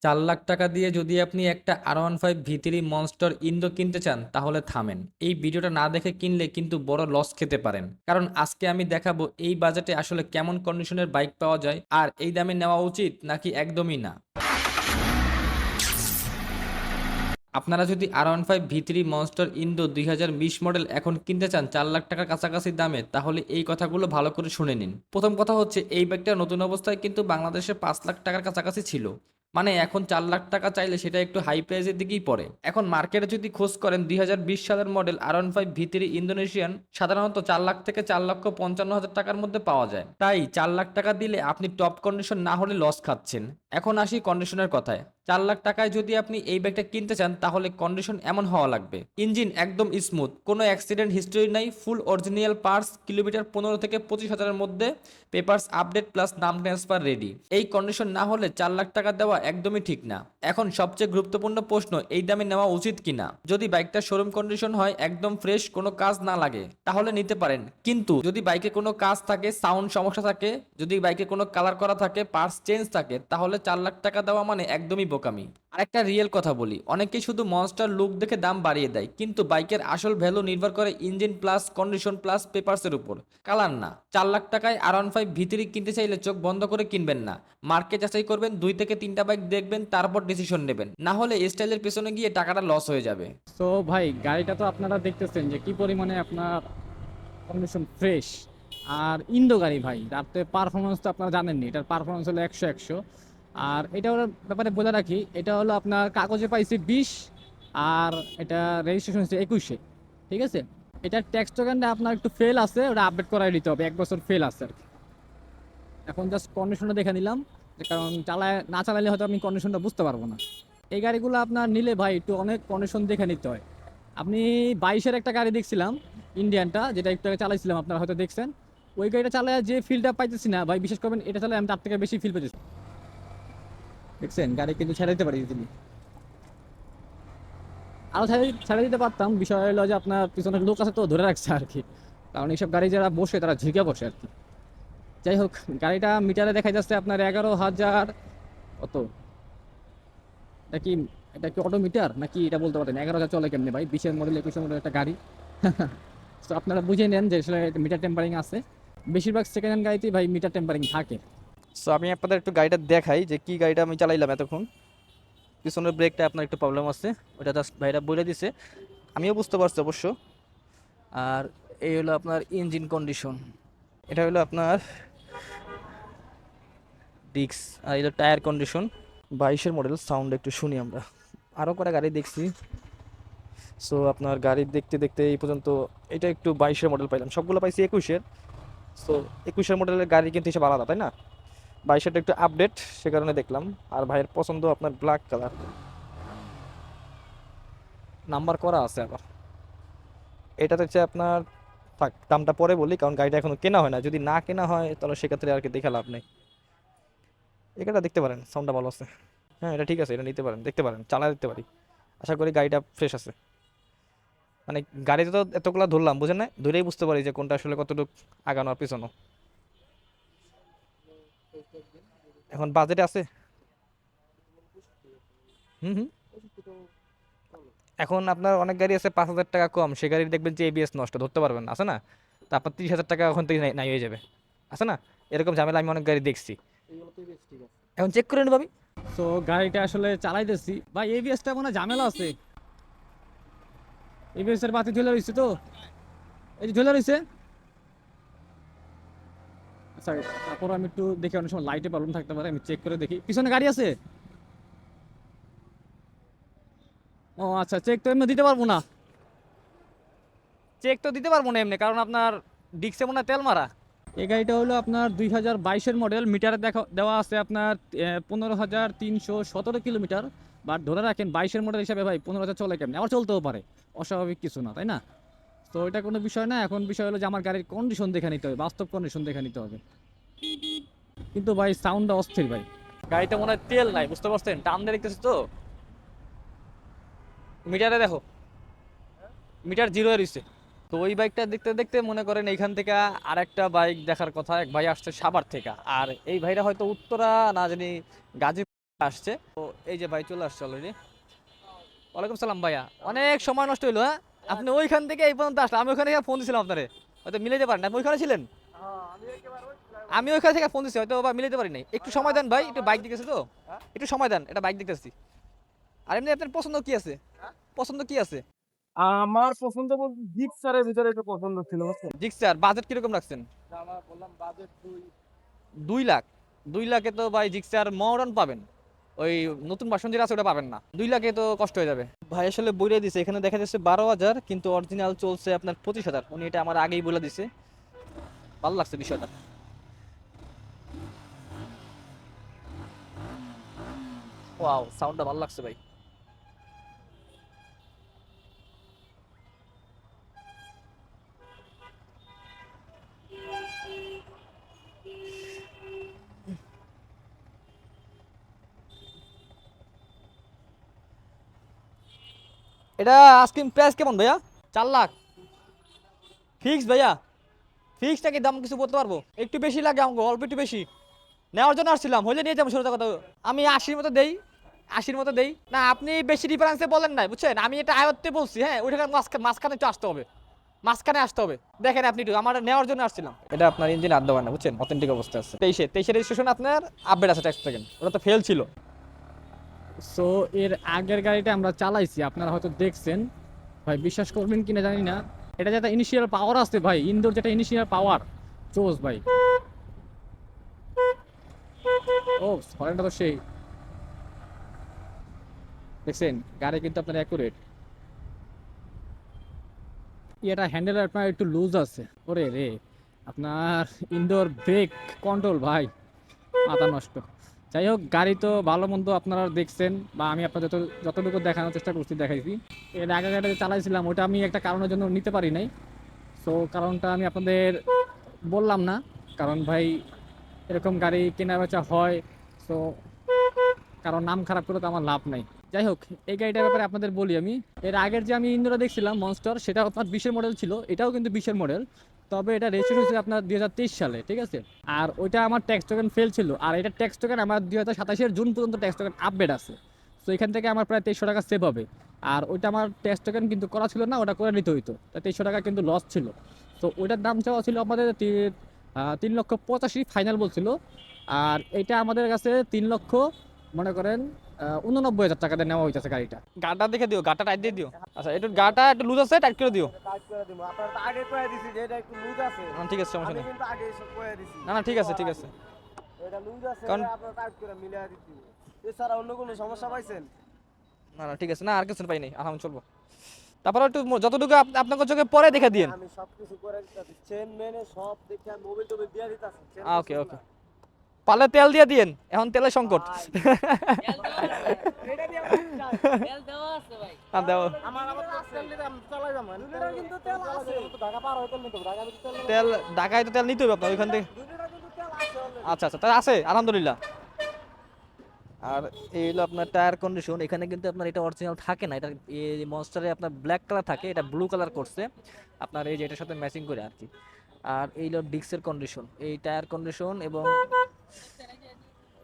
4 লাখ টাকা দিয়ে যদি আপনি একটা R15 V3 মনস্টার ইন্দো কিনতে চান তাহলে থামেন। এই ভিডিওটা না দেখে কিনলে কিন্তু বড় লস খেতে পারেন। কারণ আজকে আমি দেখাবো এই বাজেটে আসলে কেমন কন্ডিশনের বাইক পাওয়া যায় আর এই দামে নেওয়া উচিত নাকি একদমই না। আপনারা যদি R15 V3 monster Indo 2020 model এখন কিনতে চান 4 লাখ টাকার কাছাকাছি দামে, তাহলে এই কথাগুলো ভালো করে শুনে নিন। প্রথম কথা হচ্ছে এই বাইকটা নতুন অবস্থায় কিন্তু বাংলাদেশে 5 লাখ টাকার কাছাকাছি ছিল। মানে এখন 4 লাখ টাকা চাইলে সেটা একটু হাই প্রাইসের দিকেই পড়ে। এখন মার্কেটে যদি খোঁজ করেন 2020 সালের মডেল R15 V3 ইন্দোনেশিয়ান সাধারণত 4 লাখ থেকে 4,55,000 টাকার মধ্যে পাওয়া যায়। তাই 4 লাখ টাকা দিলে আপনি টপ কন্ডিশন না হলে লস খাচ্ছেন। এখন আসি কন্ডিশনের কথায়। 4 লাখ টাকায় যদি আপনি এই ব্যাগটা কিনতে চান তাহলে কন্ডিশন এমন হওয়া লাগবে: ইঞ্জিন একদম স্মুথ, কোনো অ্যাক্সিডেন্ট হিস্টরি নাই, ফুল অরিজিনাল পার্টস, কিলোমিটার 15 থেকে 25 হাজারের মধ্যে, পেপারস আপডেট প্লাস নাম ট্রান্সফার রেডি। এই কন্ডিশন না হলে 4 লাখ টাকা দেওয়া একদমই ঠিক না। এখন সবচেয়ে গুরুত্বপূর্ণ প্রশ্ন, এই দামে নেওয়া উচিত কিনা। যদি বাইকটা শোরুম কন্ডিশন হয়, একদম ফ্রেশ, কোনো কাজ না লাগে, তাহলে নিতে পারেন। কিন্তু যদি বাইকে কোনো কাজ থাকে, সাউন্ড সমস্যা থাকে, যদি বাইকে কোনো কালার করা থাকে, পার্টস চেঞ্জ থাকে, তাহলে 4 লাখ টাকা দেওয়া মানে একদমই বোকামি। আরেকটা রিয়েল কথা বলি, অনেকেই শুধু মনস্টার লুক দেখে দাম বাড়িয়ে দেয়, কিন্তু বাইকের আসল ভ্যালু নির্ভর করে ইঞ্জিন প্লাস কন্ডিশন প্লাস পেপারসের উপর, কালার না। 4 লাখ টাকায় R15 ভিতরে কিনতে চাইলে চোখ বন্ধ করে কিনবেন না। মার্কেট যাচাই করবেন, 2 থেকে 3টা বাইক দেখবেন, তারপর ডিসিশন নেবেন। না হলে স্টাইলের পেছনে গিয়ে টাকাটা লস হয়ে যাবে। তো ভাই, গাড়িটা তো আপনারা দেখতেছেন যে কি পরিমাণে আপনার কন্ডিশন ফ্রেশ। আর ইন্দো গাড়ি ভাই, রাতে পারফরমেন্স তো আপনারা জানেননি, এটার পারফরমেন্স হলো 100 100। আর এটা হলো ব্যাপারে বলে রাখি, এটা হলো আপনার কাগজে পাইছে 20, আর এটা রেজিস্ট্রেশন হচ্ছে 21-এ। ঠিক আছে, এটার ট্যাক্স টোকেনটা আপনার একটু ফেল আছে, ওটা আপডেট করাই নিতে হবে, 1 বছর ফেল আছে আর কি। এখন জাস্ট কন্ডিশনটা দেখে নিলাম, যে কারণ চালায় না চালালে হয়তো আমি কন্ডিশনটা বুঝতে পারবো না। এই গাড়িগুলো আপনার নিলে ভাই একটু অনেক কন্ডিশন দেখে নিতে হয়। আপনি 22-এর একটা গাড়ি দেখছিলাম, ইন্ডিয়ানটা, যেটা একটু আগে চালাইছিলাম, আপনারা হয়তো দেখছেন। ওই গাড়িটা চালায় যে ফিলটা পাইতেছি না ভাই, বিশেষ করবেন এটা চালায় আমি তার থেকে বেশি ফিল পেতেছি। দেখছেন, গাড়ি কিন্তু ছেড়ে দিতে পারি তিনি, আরও ছেড়ে ছেড়ে দিতে পারতাম। বিষয় হলো যে আপনার পিছনে লোক আছে তো ধরে রাখছে আর কি, কারণ এইসব গাড়ি যারা বসে তারা ঝুঁকে বসে আর কি। যাই হোক, গাড়িটা মিটারে দেখা যাচ্ছে আপনার 11,000 কত। এটা কি এটা কি অটোমিটার নাকি এটা বলতে পারেন 11,000 চলে কেমনে ভাই, 20-এর মডেল 21-এর মডেল একটা গাড়ি। তো আপনারা বুঝে নেন যে আসলে মিটার টেম্পারিং আছে। বেশিরভাগ সেকেন্ড হ্যান্ড গাড়িতেই ভাই মিটার টেম্পারিং থাকে। সো আমি আপনাদের একটু গাড়িটা দেখাই যে কি গাড়িটা আমি চালাইলাম এতক্ষণ। পিছনের ব্রেকটা আপনার একটু প্রবলেম আছে, ওটা জাস্ট ভাইরা বলে দিছে, আমিও বুঝতে পারছি অবশ্য। আর এই হলো আপনার ইঞ্জিন কন্ডিশন, এটা হলো আপনার ডিক্স, আর এই হলো টায়ার কন্ডিশন। 22-এর মডেল, সাউন্ড একটু শুনি আমরা। আরও কটা গাড়ি দেখছি। সো আপনার গাড়ি দেখতে দেখতে এই পর্যন্ত এটা একটু 22-এর মডেল পাইলাম, সবগুলো পাইছি 21-এর। সো 21-এর মডেলের গাড়ি কিন্তু হিসেবে আলাদা, তাই না? 22-এরটা একটু আপডেট, সে কারণে দেখলাম। আর ভাইয়ের পছন্দ আপনার ব্ল্যাক কালার, নাম্বার করা আছে আবার। এটাতে হচ্ছে আপনার, থাক দামটা পরে বলি, কারণ গাড়িটা এখনো কেনা হয় না। যদি না কেনা হয় তাহলে সেক্ষেত্রে আর কি দেখে লাভ নেই। এটা দেখতে পারেন, সাউন্ডটা ভালো আছে। হ্যাঁ, এটা ঠিক আছে, এটা নিতে পারেন, দেখতে পারেন, চালা দিতে পারি। আশা করি গাড়িটা ফ্রেশ আছে। মানে গাড়িতে তো এতগুলা ধরলাম, বুঝেন না, ধরেই বুঝতে পারি যে কোনটা আসলে কতটুকু আগানো আর পিছনো। এখন বাজেটে আছে। হুম হুম। এখন আপনার অনেক গাড়ি আছে 5,000 টাকা কম, সে গাড়ি দেখবেন যে এবিএস নষ্ট, ধরতে পারবেন না, আছে না? তারপর 30,000 টাকা ওখান থেকে নাই নাই হয়ে যাবে, আছে না? এরকম ঝামেলা আমি অনেক গাড়ি দেখছি। এখন চেক করে নিবি। তো গাড়িটা আসলে চালাইতেছি ভাই, এবিএসটা মনে হয় ঝামেলা আছে। এবিএস এর বাতি ঝুলে রয়েছে তো, এই যে ঝুলে রয়েছে। আচ্ছা, তারপর আমি একটু দেখি, অনেক সময় লাইটে প্রবলেম থাকতে পারে, আমি চেক করে দেখি। পিছনে গাড়ি আছে? ও আচ্ছা, চেক তো এমনি দিতে পারবো না। চেক তো দিতে পারবো না এমনি, কারণ আপনার ডিক্সে মনে হয় তেল মারা। এই গাড়িটা হলো আপনার 2022-এর মডেল, মিটারে দেখা দেওয়া আছে আপনার 15,317 কিলোমিটার। বাট ধরে রাখেন 22-এর মডেল হিসাবে ভাই 15,000 চলে কেমনি, আবার চলতেও পারে, অস্বাভাবিক কিছু না, তাই না? তো এটা কোনো বিষয় না। এখন বিষয় হলো যে আমার গাড়ির কন্ডিশন দেখে নিতে হবে, বাস্তব কন্ডিশন দেখে নিতে হবে। কিন্তু ভাই সাউন্ডটা অস্থির ভাই, গাড়িতে মনে হয় তেল নাই, বুঝতে পারছেন? টান দিয়ে দেখতেছি তো, মিটারে দেখো, মিটার জিরো রয়েছে। তো ওই বাইকটা দেখতে দেখতে মনে করেন এইখান থেকে আরেকটা বাইক দেখার কথা, এক ভাই আসছে সাভার থেকে, আর এই ভাইরা হয়তো উত্তরা না জানি গাজী আসছে তো এই যে ভাই চলে আসছে অলরেডি। ওয়ালাইকুম সালাম ভাইয়া, অনেক সময় নষ্ট হইলো। হ্যাঁ, আপনি ওইখান থেকে এই পর্যন্ত আসলে আমি ওখানে ফোন দিছিলাম আপনারে, হয়তো মিলাইতে পারেন, আপনি ওইখানে ছিলেন। আমি ওইখান থেকে ফোন দিছি, হয়তো বা মিলাইতে পারি নাই। একটু সময় দেন ভাই, একটু বাইক দেখতেছি তো, একটু সময় দেন, এটা বাইক দেখতেছি। আর এমনি আপনার পছন্দ কি আছে? পছন্দ কি আছে? আমার পছন্দ বলতে জিক্সারের ভিতরে একটু পছন্দ ছিল বুঝছেন। জিক্সার বাজেট কিরকম রাখছেন? আমার বললাম বাজেট 2 লাখ। 2 লাখে তো ভাই জিক্সার মডার্ন পাবেন, ওই নতুন ভার্সন যেটা আছে ওটা পাবেন না। 2 লাখে তো কষ্ট হয়ে যাবে ভাই। আসলে বইরে দিছে, এখানে দেখা যাচ্ছে 12,000, কিন্তু অরিজিনাল চলছে আপনার 25,000। উনি এটা আমার আগেই বলে দিছে। ভালো লাগছে বিষয়টা। ওয়াও, সাউন্ডটা ভালো লাগছে ভাই। এটা আইসক্রিম প্রাইস কেমন ভাইয়া? 4 লাখ ফিক্স ভাইয়া? ফিক্স নাকি দাম কিছু বলতে পারবো? একটু বেশি লাগে আমাকে, অল্প একটু বেশি। নেওয়ার জন্য আসছিলাম, হইলে নিয়ে যাবো, সোজা কথা। আমি 80-র মতো দেই, 80-র মতো দেই না। আপনি বেশি ডিফারেন্সে বলেন নাই বুঝছেন, আমি এটা আয়ত্তে বলছি। হ্যাঁ, ওইটাকে মাঝখানে একটু আসতে হবে, মাঝখানে আসতে হবে। দেখেন আপনি একটু আমার নেওয়ার জন্য আসছিলাম। এটা আপনার ইঞ্জিন আদ্য হয় না বুঝছেন, অথেন্টিক অবস্থা আছে। 23-এর রেজিস্ট্রেশন, আপনার আপডেট আছে ট্যাক্স সেকেন্ড, ওটা তো ফেল ছিল। সো এর আগের গাড়িটা আমরা চালাইছি, আপনারা হয়তো দেখছেন। ভাই বিশ্বাস করবেন কিনা জানি না, এটা যেটা ইনিশিয়াল পাওয়ার আছে ভাই, ইনডোর যেটা ইনিশিয়াল পাওয়ার, চোজ ভাই। ও হরেনটা তো সেই, দেখছেন গাড়ি কিন্তু আপনার অ্যাকুরেট। এটা হ্যান্ডেল আপনার একটু লুজ আছে, ওরে রে আপনার ইনডোর ব্রেক কন্ট্রোল ভাই, মাথা নষ্ট। যাই হোক, গাড়ি তো ভালো মন্দ আপনারা দেখছেন, বা আমি আপনাদের যতটুকু দেখানোর চেষ্টা করছি দেখাইছি। এর আগে গাড়িটা চালাইছিলাম, ওটা আমি একটা কারণের জন্য নিতে পারি নাই। সো কারণটা আমি আপনাদের বললাম না, কারণ ভাই এরকম গাড়ি কেনা বেচা হয়। সো কারণ নাম খারাপ করে তো আমার লাভ নাই। যাই হোক, এই গাড়িটার ব্যাপারে আপনাদের বলি আমি। এর আগের যে আমি ইন্দোরা দেখছিলাম মনস্টার, সেটা আপনার 20-এর মডেল ছিল, এটাও কিন্তু 20-এর মডেল। তবে এটা রেজিস্ট্রেশন হয়েছিল আপনার 2023 সালে, ঠিক আছে। আর ওইটা আমার ট্যাক্স টোকেন ফেল ছিল, আর এটা ট্যাক্স টোকেন আমার 2027-এর জুন পর্যন্ত ট্যাক্স টোকেন আপডেট আছে। তো এখান থেকে আমার প্রায় 2300 টাকা সেভ হবে। আর ওইটা আমার ট্যাক্স টোকেন কিন্তু করা ছিল না, ওটা করে নিতে হইতো, তা 2300 টাকা কিন্তু লস ছিল। তো ওইটার দাম চাওয়া ছিল আমাদের 3,85,000 ফাইনাল বলছিল। আর এটা আমাদের কাছে 3 লক্ষ, মনে করেন 89,000 টাকা দিয়ে নেওয়া হইতেছে গাড়িটা। গাটা দেখে দিও, গাটা টাইট দিয়ে দিও। আচ্ছা, একটু গাটা একটু লুজ আছে, টাইট করে দিও। টাইট করে দিব। আপনারা তো আগে কয়ে দিছি যে এটা একটু লুজ আছে। ঠিক আছে, সমস্যা আমি নেই। কিন্তু আগে এসব কয়ে দিছি। না না, ঠিক আছে ঠিক আছে। এটা লুজ আছে, কারণ আপনারা টাইট করে মিলিয়ে দিতে। এছাড়া অন্য কোনো সমস্যা পাইছেন? না না, ঠিক আছে, না আর কিছু পাই নাই, আরাম চলবো। তারপরে একটু যতটুকু আপনাকে চোখে পরে দেখে দিন। আমি সবকিছু করে দিতেছি, চেন মেনে সব দেখে মোবাইল টোবাইল দিয়ে দিতেছি। ওকে ওকে, পারলে তেল দিয়ে দিন, এখন তেলের সংকট। এটা দিয়ে আমার হ্যাঁ, দাও। আমার আবার তেল দিতে আমি চালাই যাবো। দুইটার কিন্তু তেল আছে। ঢাকা পার হইতে নিতে হবে। ঢাকা কিন্তু তেল তেল ঢাকায় তো তেল নিতে হবে আপনার ওইখান থেকে। দুইটার কিন্তু তেল আছে অলরেডি। আচ্ছা আচ্ছা, তাই আছে, আলহামদুলিল্লাহ। আর এই হলো আপনার টায়ার কন্ডিশন। এখানে কিন্তু আপনার এটা অরিজিনাল থাকে না, এটা এই মনস্টারে আপনার ব্ল্যাক কালার থাকে, এটা ব্লু কালার করছে আপনার, এই যে এটার সাথে ম্যাচিং করে আর কি। আর এই হলো ডিস্কের কন্ডিশন, এই টায়ার কন্ডিশন এবং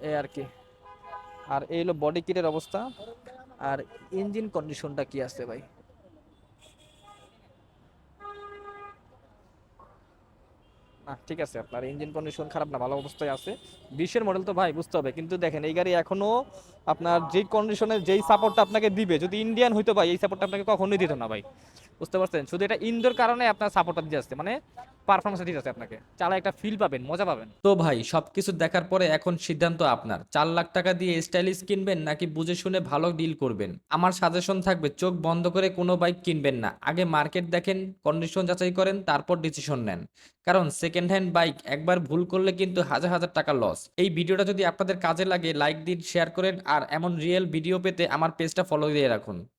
এই আর কি। আর এই হলো বডি কিটের অবস্থা। আর ইঞ্জিন কন্ডিশনটা কি আছে ভাই? না ঠিক আছে, আপনার ইঞ্জিন কন্ডিশন খারাপ না, ভালো অবস্থায় আছে। 20-এর মডেল তো ভাই, বুঝতে হবে। কিন্তু দেখেন এই গাড়ি এখনো আপনার যেই কন্ডিশনে যেই সাপোর্টটা আপনাকে দিবে, যদি ইন্ডিয়ান হইতো ভাই এই সাপোর্টটা আপনাকে কখনোই দিত না ভাই, বুঝতে পারছেন। শুধু এটা ইনডোর কারণে আপনার সাপোর্টটা দিয়ে আসছে, মানে পারফরমেন্স দিতে আসছে আপনাকে, চালা একটা ফিল পাবেন, মজা পাবেন। তো ভাই সবকিছু দেখার পরে এখন সিদ্ধান্ত আপনার। 4 লাখ টাকা দিয়ে স্টাইলিশ কিনবেন নাকি বুঝে শুনে ভালো ডিল করবেন? আমার সাজেশন থাকবে, চোখ বন্ধ করে কোনো বাইক কিনবেন না, আগে মার্কেট দেখেন, কন্ডিশন যাচাই করেন, তারপর ডিসিশন নেন। কারণ সেকেন্ড হ্যান্ড বাইক একবার ভুল করলে কিন্তু হাজার হাজার টাকা লস। এই ভিডিওটা যদি আপনাদের কাজে লাগে লাইক দিন, শেয়ার করেন, আর এমন রিয়েল ভিডিও পেতে আমার পেজটা ফলো দিয়ে রাখুন।